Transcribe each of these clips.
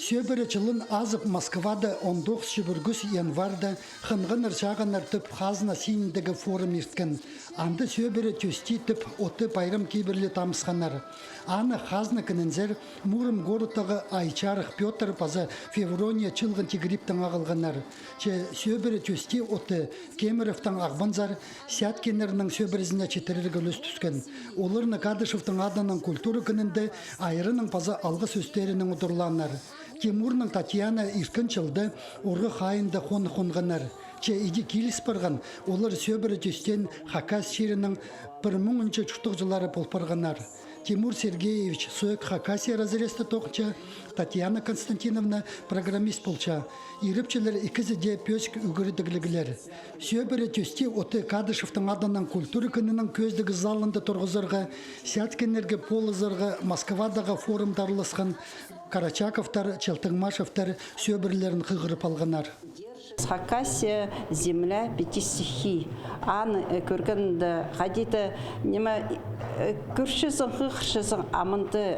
Сөбірі жылын азып Москвада 19 бүргіс январда хынғыныр шағыныр түп қазына сиіндегі форум ерткен. Анды сөбірі төсти түп оты байрам кейбірлі тамысқанар. Аны қазны кінінзер Мурым городтағы Айчарық Петр пазы Феврония чылғын тигриптің ағылғанар. Сөбірі төсти оты Кемеровтың ағбанзар Сяткенерінің сөбірізіне четіріргі үліс түскен. Олырны Кадышевтың адының культуры күнінде айырының пазы алғы сөстерінің ұдырланар. Тимурның Татьяна иркін жылды орғы қайында қонғанар. Иди келіс барған, олар сөбірі түстен Хакас шерінің 1000 чүктік жылары болпарғанар. Тимур Сергеевич Соек Хакасия разресті тоқча, Татьяна Константиновна программист болча. Иріпчілер икізіде пөск үгірдігілігілер. Сөбірі түсте оты Кадышевтың адынан культуры күнінің көздігі залынды тұрғызырға, Сяткенерге полызырға Москвадағы форумдарлысқан Карачаковтар, Челтыңмашевтар сөбірлерін қығырып алғанар. Хакасия земля 5 стихий. Аны көргенді қадиді неме көршісің, қықшысың, амынды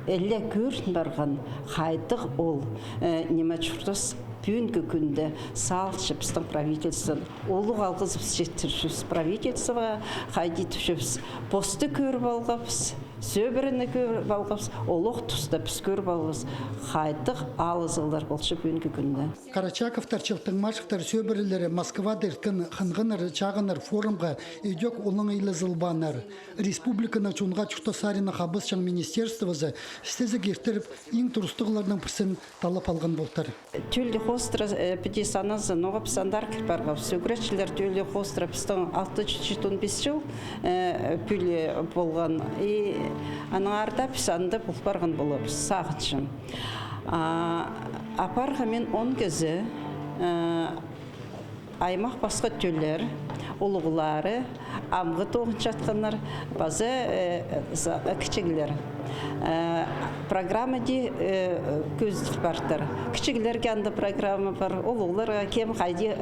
әлі көрін барған қайдық ол неме чұртыс бүгінгі күнді салшы біздің правительстводан олық алғызып жетіршіміз правительствоға қайдетіп жүрміз. Посты көріп алғапыз, сөбіріні көріп алғапыз, олық тұста біз көріп алғыз. Қайдық алызылдар болшы бүгінгі күнді. Карачаковтар, Челтыңмашевтар сөбірілері Москвада ерткін қынғыныр, чағыныр форумға үйдек олың үйлі зылбанар. Республиканы чунға чүктасарины қабысчың министерствозы істезі кертіріп, ең тұрыстығылардың пірсін талап алған болтар. Төлі хостра педесаназы ноғап сандар кірпарға. Сөгіретшілер төлі хостра пістің 615 жыл пүлі болған. Аныңарда пісанды бұлпарған болып сағытшым. Апарға мен 10 кезі аймақ басқа төлер, олығылары, амғы тоғын жатқандар, базы кішігілер. Программа де көзділ бартыр. Кішігілерге анды программа бар, олығыларға кем қайды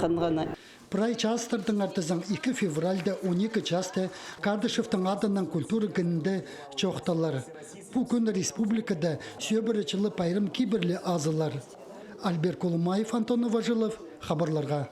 қынғаны. Прай частырдың артызың 2 февральда 12 часты Кадышевтың адынан культуры күнінде чоқталар. Бұл күн республикада сөбірі жылы пайрым кейбірлі азылар. Альбер Колумаев, Антон Важылов, хабарларға.